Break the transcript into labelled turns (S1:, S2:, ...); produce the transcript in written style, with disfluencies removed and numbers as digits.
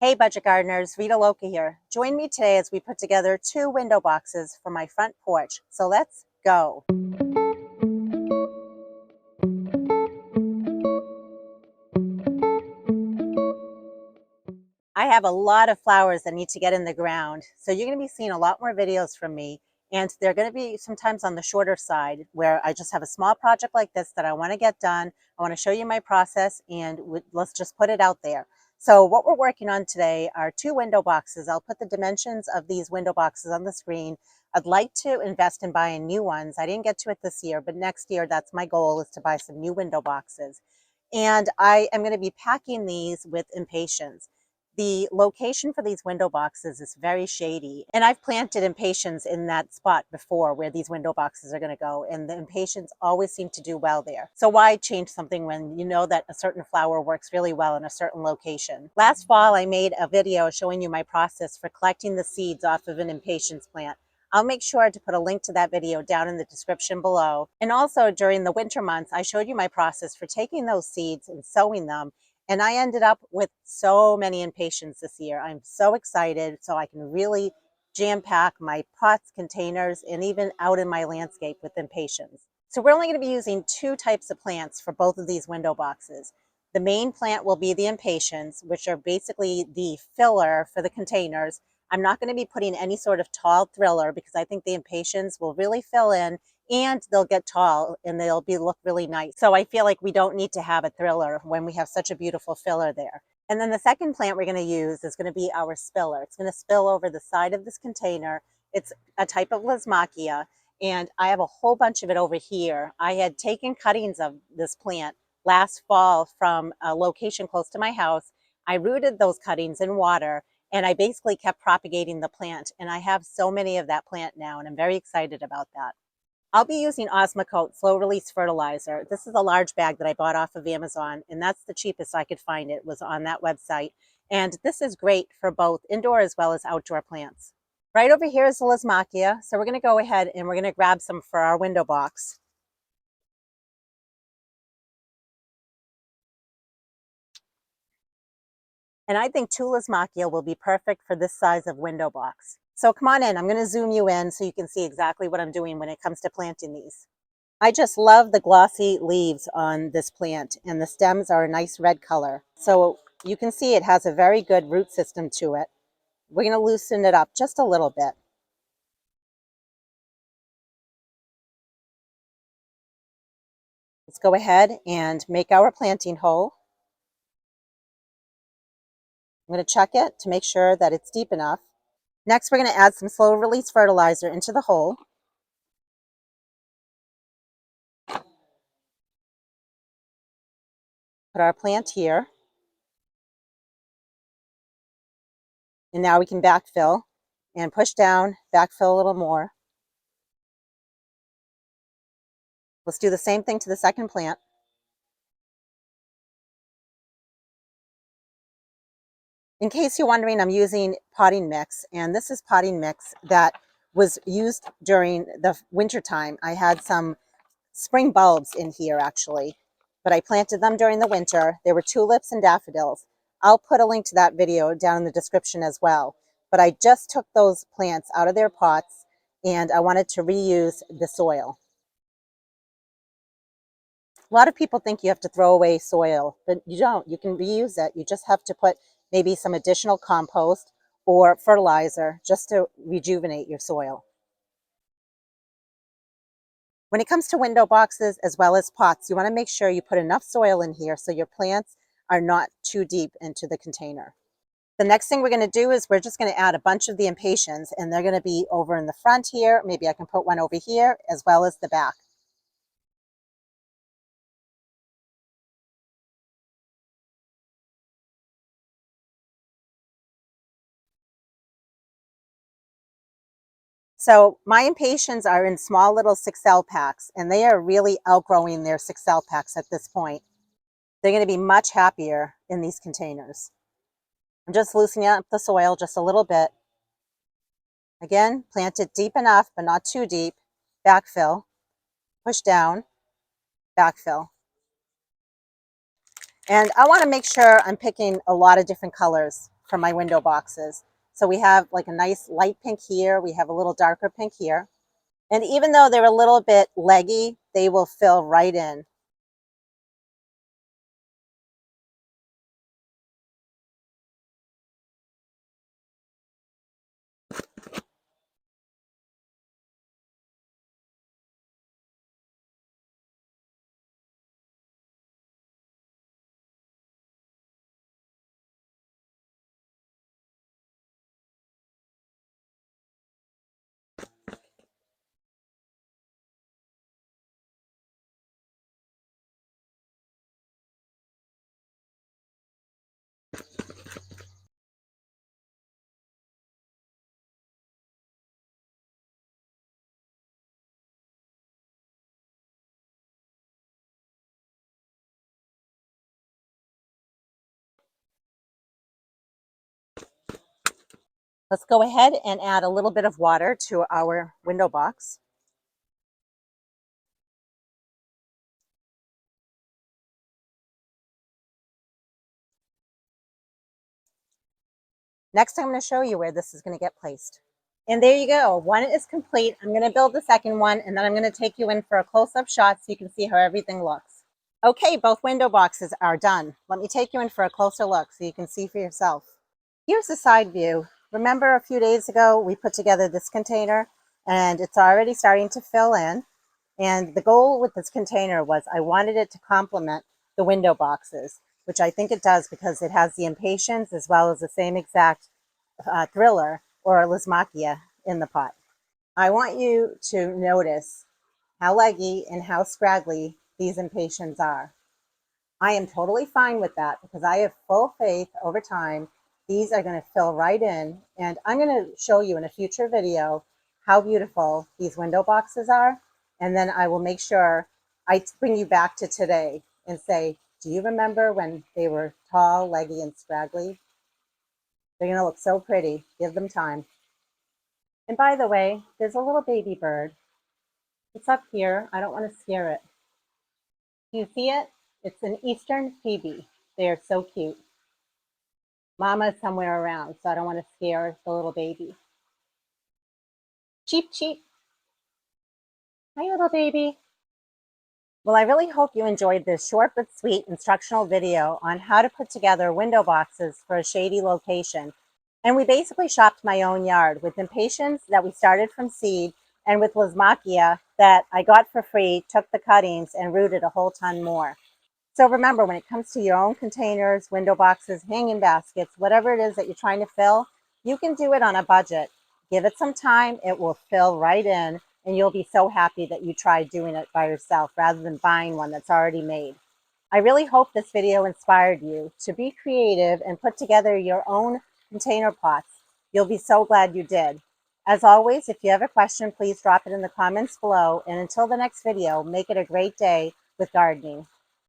S1: Hey budget gardeners, Rita Loca here. Join me today as we put together 2 window boxes for my front porch. So let's go. I have a lot of flowers that need to get in the ground. So you're going to be seeing a lot more videos from me. And they're going to be sometimes on the shorter side where I just have a small project like this that I want to get done. I want to show you my process and let's just put it out there. So what we're working on today are 2 window boxes. I'll put the dimensions of these window boxes on the screen. I'd like to invest in buying new ones. I didn't get to it this year, but next year that's my goal, is to buy some new window boxes. And I am going to be packing these with Impatiens. The location for these window boxes is very shady, and I've planted impatiens in that spot before where these window boxes are going to go, and the impatiens always seem to do well there. So why change something when you know that a certain flower works really well in a certain location? Last fall I made a video showing you my process for collecting the seeds off of an impatiens plant. I'll make sure to put a link to that video down in the description below. And also during the winter months, I showed you my process for taking those seeds and sowing them. And I ended up with so many impatiens this year. I'm so excited, so I can really jam pack my pots, containers, and even out in my landscape with impatiens. So we're only going to be using 2 types of plants for both of these window boxes. The main plant will be the impatiens, which are basically the filler for the containers. I'm not going to be putting any sort of tall thriller because I think the impatiens will really fill in and they'll get tall and they'll look really nice. So I feel like we don't need to have a thriller when we have such a beautiful filler there. And then the second plant we're going to use is going to be our spiller. It's going to spill over the side of this container. It's a type of Lysimachia, and I have a whole bunch of it over here. I had taken cuttings of this plant last fall from a location close to my house. I rooted those cuttings in water, and I basically kept propagating the plant. And I have so many of that plant now, and I'm very excited about that. I'll be using Osmocote slow release fertilizer. This is a large bag that I bought off of Amazon, and that's the cheapest I could find. It was on that website. And this is great for both indoor as well as outdoor plants. Right over here is the Lysimachia. So we're going to go ahead and we're going to grab some for our window box. And I think 2 Lysimachia will be perfect for this size of window box. So come on in. I'm going to zoom you in so you can see exactly what I'm doing when it comes to planting these. I just love the glossy leaves on this plant, and the stems are a nice red color. So you can see it has a very good root system to it. We're going to loosen it up just a little bit. Let's go ahead and make our planting hole. I'm going to check it to make sure that it's deep enough. Next, we're going to add some slow release fertilizer into the hole. Put our plant here. And now we can backfill and push down, backfill a little more. Let's do the same thing to the second plant. In case you're wondering, I'm using potting mix, and this is potting mix that was used during the winter time. I had some spring bulbs in here actually, but I planted them during the winter. There were tulips and daffodils. I'll put a link to that video down in the description as well. But I just took those plants out of their pots and I wanted to reuse the soil. A lot of people think you have to throw away soil, but you don't. You can reuse it. You just have to put maybe some additional compost or fertilizer just to rejuvenate your soil. When it comes to window boxes as well as pots, you want to make sure you put enough soil in here so your plants are not too deep into the container. The next thing we're going to do is we're just going to add a bunch of the impatiens, and they're going to be over in the front here. Maybe I can put one over here as well as the back. So my impatiens are in small little 6L packs, and they are really outgrowing their 6L packs at this point. They're going to be much happier in these containers. I'm just loosening up the soil just a little bit. Again, plant it deep enough, but not too deep. Backfill, push down, backfill. And I want to make sure I'm picking a lot of different colors for my window boxes. So we have like a nice light pink here. We have a little darker pink here. And even though they're a little bit leggy, they will fill right in. Let's go ahead and add a little bit of water to our window box. Next, I'm going to show you where this is going to get placed. And there you go. One is complete. I'm going to build the second one, and then I'm going to take you in for a close-up shot so you can see how everything looks. Okay, both window boxes are done. Let me take you in for a closer look so you can see for yourself. Here's the side view. Remember a few days ago we put together this container, and it's already starting to fill in. And the goal with this container was I wanted it to complement the window boxes, which I think it does because it has the Impatiens as well as the same exact thriller or Lysimachia in the pot. I want you to notice how leggy and how scraggly these Impatiens are. I am totally fine with that because I have full faith over time these are going to fill right in, and I'm going to show you in a future video how beautiful these window boxes are, and then I will make sure I bring you back to today and say, do you remember when they were tall, leggy, and scraggly? They're going to look so pretty. Give them time. And by the way, there's a little baby bird. It's up here. I don't want to scare it. Do you see it? It's an eastern phoebe. They are so cute. Mama's somewhere around, so I don't want to scare the little baby. Cheep, cheep. Hi, little baby. Well, I really hope you enjoyed this short but sweet instructional video on how to put together window boxes for a shady location. And we basically shopped my own yard with Impatiens that we started from seed and with Lysimachia that I got for free, took the cuttings and rooted a whole ton more. So remember, when it comes to your own containers, window boxes, hanging baskets, whatever it is that you're trying to fill, you can do it on a budget. Give it some time, it will fill right in, and you'll be so happy that you tried doing it by yourself rather than buying one that's already made. I really hope this video inspired you to be creative and put together your own container pots. You'll be so glad you did. As always, if you have a question, please drop it in the comments below. And until the next video, make it a great day with gardening.